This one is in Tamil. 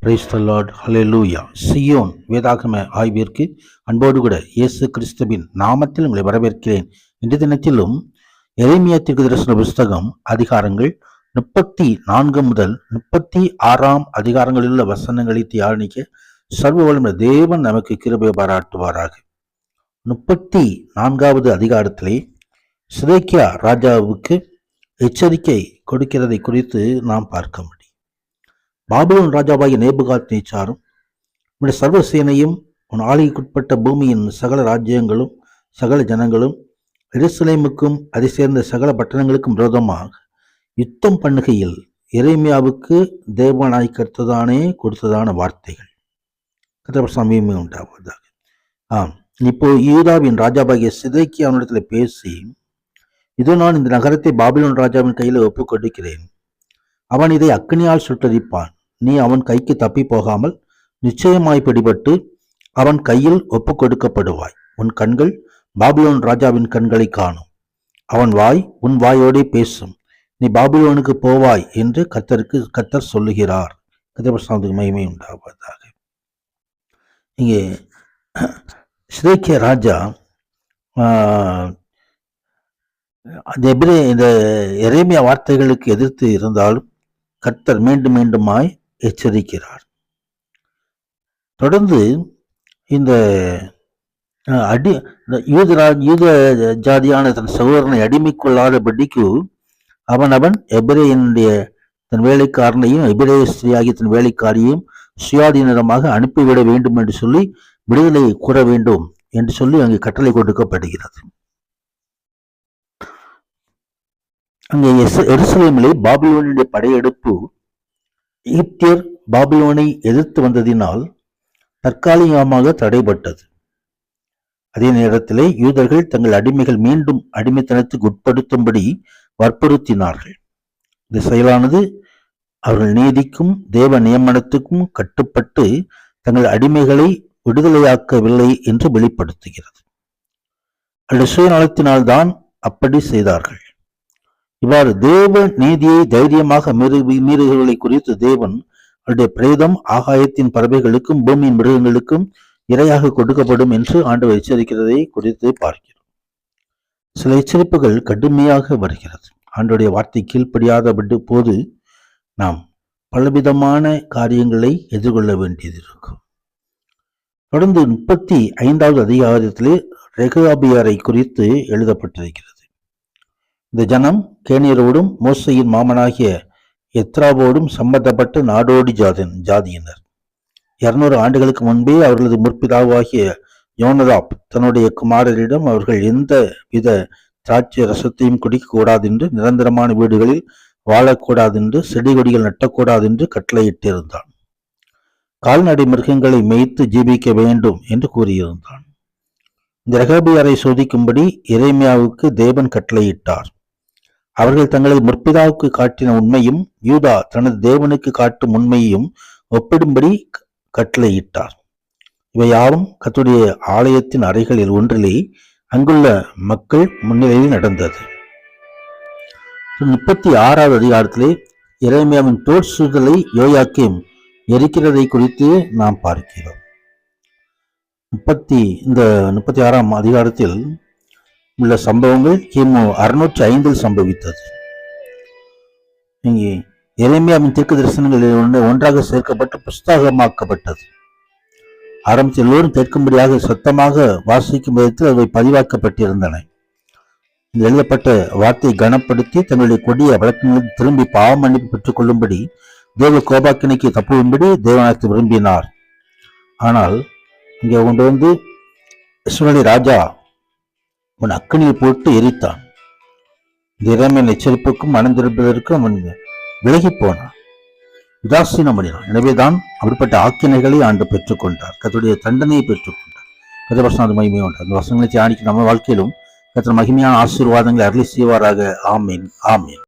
Praise the Lord, hallelujah. Zion வேதாகம ஆய்விற்கு அன்போடு கூட இயேசு கிறிஸ்துவின் நாமத்தில் உங்களை வரவேற்கிறேன். இன்றைய தினத்திலும் எரேமியா தீர்க்கதரிசன புஸ்தகம் அதிகாரங்கள் 34 முதல் 36 அதிகாரங்களில் உள்ள வசனங்களை தியானிக்க சர்வ வல்லமை தேவன் நமக்கு கிருபை பாராட்டுவாராக. 34வது அதிகாரத்திலே சிதேக்கியா ராஜாவுக்கு எச்சரிக்கை கொடுக்கிறதை குறித்து நாம் பார்க்க முடியும். பாபிலோன் ராஜாவாகிய நேபுகாத்நேச்சாரும் உன்னுடைய சர்வ சேனையும் உன் ஆளுகைக்குட்பட்ட பூமியின் சகல ராஜ்யங்களும் சகல ஜனங்களும் எருசலேமுக்கும் அதை சேர்ந்த சகல பட்டணங்களுக்கும் விரோதமாக யுத்தம் பண்ணுகையில் எரேமியாவுக்கு தேவனாய் கர்த்ததானே கொடுத்ததான வார்த்தைகள் கர்த்தர் உண்டாவதாக. இப்போ யூதாவின் ராஜாவாகிய சிதேக்கியாவினிடத்தில் பேசி, இதோ நான் இந்த நகரத்தை பாபிலோன் ராஜாவின் கையில் ஒப்புக் கொடுக்கிறேன். அவன் இதை அக்கினியால் சுட்டரிப்பான். நீ அவன் கைக்கு தப்பி போகாமல் நிச்சயமாய் பிடிபட்டு அவன் கையில் ஒப்புக் கொடுக்கப்படுவாய். உன் கண்கள் பாபிலோன் ராஜாவின் கண்களை காணும். அவன் வாய் உன் வாயோடே பேசும். நீ பாபிலோனுக்கு போவாய் என்று கர்த்தர் சொல்லுகிறார். கர்த்தருக்கு மகிமை உண்டாவதாக. இங்கே சிதேக்கியா ராஜா இந்த எரேமியா வார்த்தைகளுக்கு எதிர்த்து இருந்தாலும் கர்த்தர் மீண்டும் மீண்டுமாய் எச்சரிக்கிறார். தொடர்ந்து இந்த யூத ஜாதியான தன் சகோதரனை அடிமைக்குள்ளாதபடிக்கு அவன் எபிரேயனுடைய தன் வேலைக்காரனையும் எபிரேய ஸ்திரீயாகிய தன் வேலைக்காரியையும் சுயாதீனமாக அனுப்பிவிட வேண்டும் என்று சொல்லி விடுதலை கூற வேண்டும் என்று சொல்லி அங்கே கட்டளை கொடுக்கப்படுகிறது. அங்கே எருசலேமிலே பாபிலோனுடைய படையெடுப்பு எகிப்தியர் பாபிலோனை எதிர்த்து வந்ததினால் தற்காலிகமாக தடைபட்டது. அதே நேரத்திலே யூதர்கள் தங்கள் அடிமைகள் மீண்டும் அடிமைத்தனத்துக்கு உட்படுத்தும்படி வற்புறுத்தினார்கள். இந்த செயலானது அவர்கள் நீதிக்கும் தேவ நியமனத்துக்கும் கட்டுப்பட்டு தங்கள் அடிமைகளை விடுதலையாக்கவில்லை என்று வெளிப்படுத்துகிறது. அவருடைய சுயநலத்தினால்தான் அப்படி செய்தார்கள். இவ்வாறு தேவ நீதியை தைரியமாக மீறுகளை குறித்து தேவன் அவருடைய பிரேதம் ஆகாயத்தின் பறவைகளுக்கும் பூமியின் மிருகங்களுக்கும் இரையாக கொடுக்கப்படும் என்று ஆண்டவர் எச்சரிக்கிறதை குறித்து பார்க்கிறோம். சில எச்சரிப்புகள் கடுமையாக வருகிறது. ஆண்டவருடைய வார்த்தை கீழ்ப்படியாத போது நாம் பலவிதமான காரியங்களை எதிர்கொள்ள வேண்டியது இருக்கும். தொடர்ந்து 35வது அதிகாரத்திலே ரெகோபியாரை குறித்து எழுதப்பட்டிருக்கிறது. இந்த ஜனம் கேனியரோடும் மோசையின் மாமனாகிய எத்ராவோடும் சம்பந்தப்பட்ட நாடோடி ஜாதியினர். 200 ஆண்டுகளுக்கு முன்பே அவர்களது முற்பிதாவாகிய யோனதாப் தன்னுடைய குமாரரிடம் அவர்கள் எந்த வித திராட்சை ரசத்தையும் குடிக்கக்கூடாது என்று, நிரந்தரமான வீடுகளில் வாழக்கூடாது என்று, செடி கொடிகள் நட்டக்கூடாது என்று கட்டளையிட்டிருந்தான். கால்நடை மிருகங்களை மேய்த்து ஜீவிக்க வேண்டும் என்று கூறியிருந்தான். இந்த ரெகோபியாரை சோதிக்கும்படி எரேமியாவுக்கு தேவன் கட்டளையிட்டார். அவர்கள் தங்களது முற்பிதாவுக்கு காட்டின உண்மையும் யூதா தனது தேவனுக்கு காட்டும் உண்மையையும் ஒப்பிடும்படி கட்டளையிட்டார். இவையாவும் கர்த்தருடைய ஆலயத்தின் அறைகளில் ஒன்றிலே அங்குள்ள மக்கள் முன்னிலையில் நடந்தது. 36வது அதிகாரத்திலே எரேமியாவின் தோல் சுதலை யோயாக்கீம் எரிக்கிறதை குறித்து நாம் பார்க்கிறோம். இந்த 36ஆம் அதிகாரத்தில் உள்ள சம்பவங்கள் கிமு 605 சம்பவித்தது. இங்கே எரேமியாவின் தீர்க்க தரிசனங்களில் ஒன்றாக சேர்க்கப்பட்டு புஸ்தகமாக்கப்பட்டது. ஆரம்பத்தில் எல்லோரும் கேட்கும்படியாக சத்தமாக வாசிக்கும் விதத்தில் அவை பதிவாக்கப்பட்டிருந்தன. எழுதப்பட்ட வார்த்தை கனப்படுத்தி தங்களுடைய கொடிய வழக்கங்களுக்கு திரும்பி பாவ மன்னிப்பு பெற்றுக் கொள்ளும்படி தேவ கோபாக்கினைக்கு தப்பும்படி தேவனாக்கு விரும்பினார். ஆனால் இங்கே கொண்டு வந்து இஸ்ரவேல் ராஜா அவன் அக்கனியில் போட்டு எரித்தான். எரேமியாவின் எச்சரிப்புக்கும் மனந்திருப்பதற்கும் அவன் விலகி போனான், உதாசீனம் பண்ணினான். எனவேதான் அப்படிப்பட்ட ஆக்கினைகளை ஆண்டு பெற்றுக்கொண்டார், கர்த்தருடைய தண்டனையை பெற்றுக்கொண்டார். கர்த்தர் மகிமை உண்டார். அந்த வசனங்களை தியானிக்க நம்ம வாழ்க்கையிலும் கர்த்தர் மகிமையான ஆசீர்வாதங்களை அருளி செய்வாராக. ஆமீன், ஆமீன்.